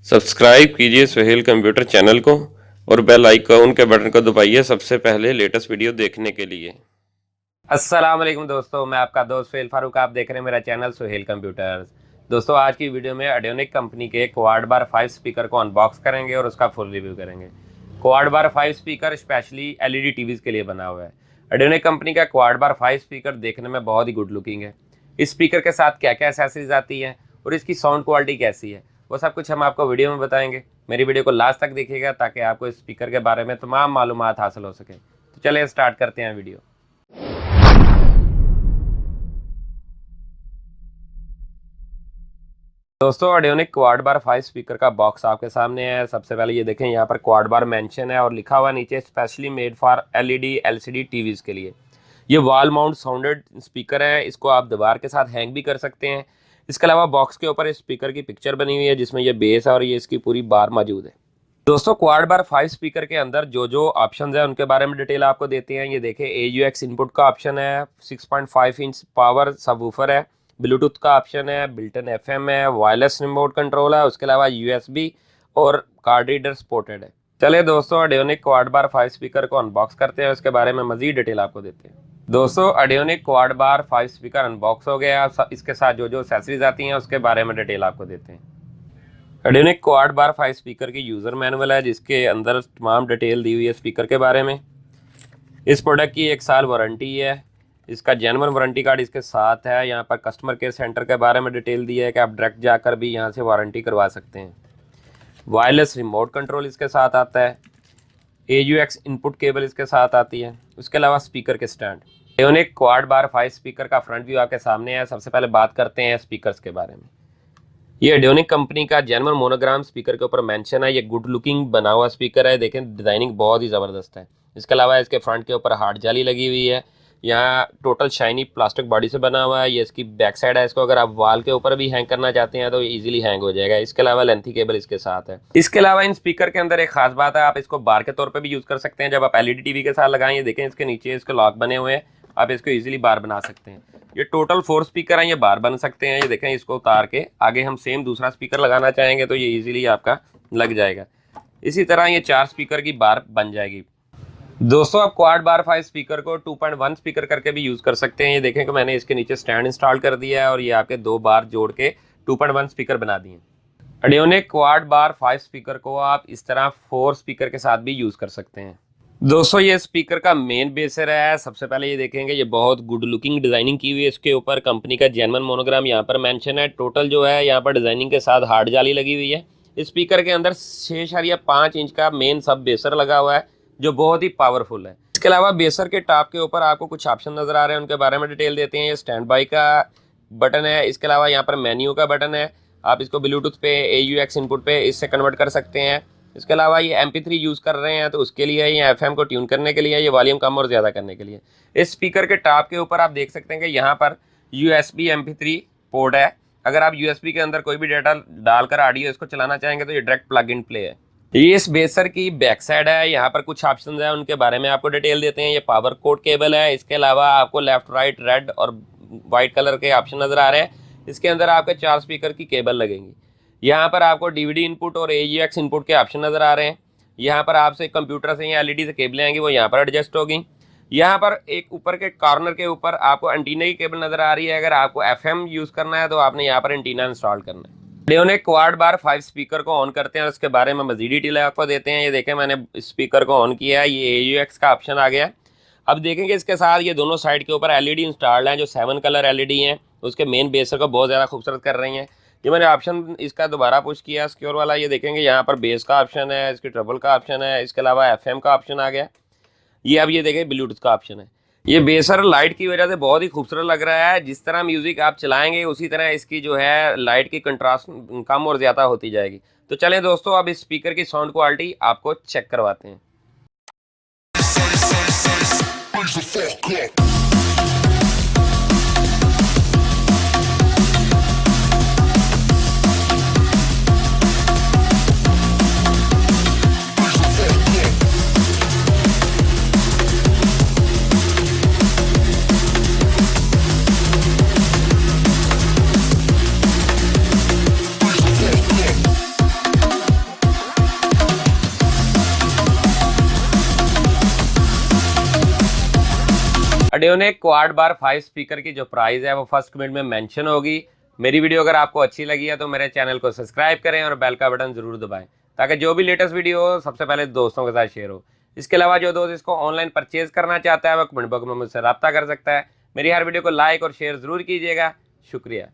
Subscribe कीजिए Suhail computer channel को और बेल आइकॉन के बटन को दबाइए सबसे पहले लेटेस्ट वीडियो देखने के लिए। अस्सलाम वालेकुम दोस्तों, मैं आपका दोस्त सुहेल फारूक। आप देख रहे हैं मेरा चैनल सुहेल कंप्यूटर्स। दोस्तों, आज की वीडियो में ऑडियोनिक कंपनी के क्वाड बार 5 स्पीकर को अनबॉक्स करेंगे और उसका फुल रिव्यू करेंगे। क्वाड बार 5 स्पीकर स्पेशली एलईडी टीवीज़ के लिए बना हुआ है। ऑडियोनिक कंपनी का क्वाड बार 5 स्पीकर देखने में बहुत ही गुड लुकिंग है। इस स्पीकर के साथ क्या क्या एसेसरीज आती है और इसकी साउंड क्वालिटी कैसी है, वो सब कुछ हम आपको वीडियो में बताएंगे। मेरी वीडियो को लास्ट तक देखिएगा ताकि आपको इस स्पीकर के बारे में तमाम मालूमात हासिल हो सके। तो चलिए स्टार्ट करते हैं वीडियो। दोस्तों, ऑडियोनिक क्वाड बार 5 स्पीकर का बॉक्स आपके सामने है। सबसे पहले ये देखें, यहाँ पर क्वाड बार मेंशन है और लिखा हुआ नीचे specially made for LED LCD TVs के लिए। ये वॉल माउंट साउंडेड स्पीकर है, इसको आप दीवार के साथ हैंग भी कर सकते हैं। इसके अलावा बॉक्स के ऊपर इस स्पीकर की पिक्चर बनी हुई है जिसमें ये बेस है और ये इसकी पूरी बार मौजूद है। दोस्तों, क्वाड बार 5 स्पीकर के अंदर जो जो ऑप्शंस है उनके बारे में डिटेल आपको देते हैं। ये देखें, AUX इनपुट का ऑप्शन है, 6.5 इंच पावर सबवूफर है, ब्लूटूथ का ऑप्शन है, बिल्टन FM है, वायरलेस रिमोट कंट्रोल है, उसके अलावा USB और कार्ड रीडर सपोर्टेड है। चलिए दोस्तों, ऑडियोनिक क्वाड बार 5 स्पीकर को अनबॉक्स करते हैं, उसके बारे में मजीद डिटेल आपको देते हैं। दोस्तों, ऑडियोनिक क्वाड बार 5 स्पीकर अनबॉक्स हो गया। इसके साथ जो जो एक्सेसरीज आती हैं उसके बारे में डिटेल आपको देते हैं। ऑडियोनिक क्वाड बार 5 स्पीकर की यूज़र मैनुअल है जिसके अंदर तमाम डिटेल दी हुई है स्पीकर के बारे में। इस प्रोडक्ट की 1 साल वारंटी है। इसका जेन्युइन वारंटी कार्ड इसके साथ है। यहाँ पर कस्टमर केयर सेंटर के बारे में डिटेल दी है कि आप डायरेक्ट जाकर भी यहाँ से वारंटी करवा सकते हैं। वायरलेस रिमोट कंट्रोल इसके साथ आता है। AUX इनपुट केबल इसके साथ आती है। उसके अलावा स्पीकर के स्टैंड। ऑडियोनिक क्वाड बार 5 स्पीकर का फ्रंट व्यू आपके सामने है। सबसे पहले बात करते हैं स्पीकर्स के बारे में। ये ऑडियोनिक कंपनी का जेन्युइन मोनोग्राम स्पीकर के ऊपर मेंशन है। ये गुड लुकिंग बना हुआ स्पीकर है। देखें, डिजाइनिंग बहुत ही ज़बरदस्त है। इसके अलावा इसके फ्रंट के ऊपर हार्ड जाली लगी हुई है। यहाँ टोटल शाइनी प्लास्टिक बॉडी से बना हुआ है। ये इसकी बैक साइड है। इसको अगर आप वॉल के ऊपर भी हैंग करना चाहते हैं तो इजीली हैंग हो जाएगा। इसके अलावा लेंथी केबल इसके साथ है। इसके अलावा इन स्पीकर के अंदर एक खास बात है, आप इसको बार के तौर पे भी यूज़ कर सकते हैं। जब आप एलईडी टीवी के साथ लगाएं, ये देखें इसके नीचे इसके लॉक बने हुए हैं, आप इसको इजीली बार बना सकते हैं। ये टोटल 4 स्पीकर हैं, ये बार बन सकते हैं। ये देखें, इसको उतार के आगे हम सेम दूसरा स्पीकर लगाना चाहेंगे तो ये इजीली आपका लग जाएगा। इसी तरह ये 4 स्पीकर की बार बन जाएगी। दोस्तों, आप क्वाड बार 5 स्पीकर को 2.1 स्पीकर करके भी यूज़ कर सकते हैं। ये देखें कि मैंने इसके नीचे स्टैंड इंस्टॉल कर दिया है और ये आपके 2 बार जोड़ के 2.1 स्पीकर बना दिए। ऑडियोनिक क्वाड बार 5 स्पीकर को आप इस तरह 4 स्पीकर के साथ भी यूज़ कर सकते हैं। दोस्तों, ये स्पीकर का मेन बेसर है। सबसे पहले ये देखेंगे, ये बहुत गुड लुकिंग डिज़ाइनिंग की हुई है। इसके ऊपर कंपनी का जेन्युइन मोनोग्राम यहाँ पर मेंशन है। टोटल जो है यहाँ पर डिज़ाइनिंग के साथ हार्ड जाली लगी हुई है। इस स्पीकर के अंदर 6.5 इंच का मेन सब बेसर लगा हुआ है जो बहुत ही पावरफुल है। इसके अलावा बेसर के टॉप के ऊपर आपको कुछ ऑप्शन नज़र आ रहे हैं, उनके बारे में डिटेल देते हैं। ये स्टैंड बाई का बटन है। इसके अलावा यहाँ पर मेन्यू का बटन है। आप इसको ब्लूटूथ पे, AUX इनपुट पे इससे कन्वर्ट कर सकते हैं। इसके अलावा ये MP3 यूज़ कर रहे हैं तो उसके लिए, ये FM को ट्यून करने के लिए, ये वॉल्यूम कम और ज़्यादा करने के लिए। इस स्पीकर के टॉप के ऊपर आप देख सकते हैं कि यहाँ पर USB MP3 पोर्ट है। अगर आप USB के अंदर कोई भी डाटा डालकर ऑडियो इसको चलाना चाहेंगे तो ये डायरेक्ट प्लग इन प्ले है। ये इस बेसर की बैक साइड है। यहाँ पर कुछ ऑप्शन है, उनके बारे में आपको डिटेल देते हैं। ये पावर कोड केबल है। इसके अलावा आपको लेफ्ट, राइट, रेड और वाइट कलर के ऑप्शन नज़र आ रहे हैं। इसके अंदर आपके 4 स्पीकर की केबल लगेंगी। यहाँ पर आपको DVD इनपुट और AUX इनपुट के ऑप्शन नज़र आ रहे हैं। यहाँ पर आपसे कंप्यूटर से या LED से केबलें आएंगी, वो यहाँ पर एडजस्ट होगी। यहाँ पर एक ऊपर के कॉर्नर के ऊपर आपको एंटीना की केबल नज़र आ रही है। अगर आपको FM यूज़ करना है तो आपने यहाँ पर एंटीना इंस्टॉल करना है। ऑडियोनिक क्वाड बार 5 स्पीकर को ऑन करते हैं, उसके बारे में मज़ीद डिटेल आपको देते हैं। ये देखें, मैंने स्पीकर को ऑन किया है। ये AUX का ऑप्शन आ गया। अब देखेंगे इसके साथ ये दोनों साइड के ऊपर LED इंस्टॉल्ड हैं जो 7 कलर LED हैं। उसके मेन बेसर को बहुत ज़्यादा खूबसूरत कर रही हैं। ये मैंने ऑप्शन इसका दोबारा पुश किया सिक्योर वाला। ये देखेंगे यहाँ पर बेस का ऑप्शन है, इसकी ट्रबल का ऑप्शन है, इसके अलावा FM का ऑप्शन आ गया। ये अब ये देखें ब्लूटूथ का ऑप्शन है। ये बेसर लाइट की वजह से बहुत ही खूबसूरत लग रहा है। जिस तरह म्यूज़िक आप चलाएंगे उसी तरह इसकी जो है लाइट की कंट्रास्ट कम और ज़्यादा होती जाएगी। तो चलें दोस्तों, अब इस स्पीकर की साउंड क्वालिटी आपको चेक करवाते हैं। ऑडियोनिक क्वाड बार 5 स्पीकर की जो प्राइस है वो फर्स्ट कमेंट में मेंशन होगी। मेरी वीडियो अगर आपको अच्छी लगी है तो मेरे चैनल को सब्सक्राइब करें और बेल का बटन जरूर दबाएं, ताकि जो भी लेटेस्ट वीडियो हो सबसे पहले दोस्तों के साथ शेयर हो। इसके अलावा जो दोस्त इसको ऑनलाइन परचेज करना चाहता है वो कमेंट बॉक्स में मुझसे रब्ता कर सकता है। मेरी हर वीडियो को लाइक और शेयर जरूर कीजिएगा। शुक्रिया।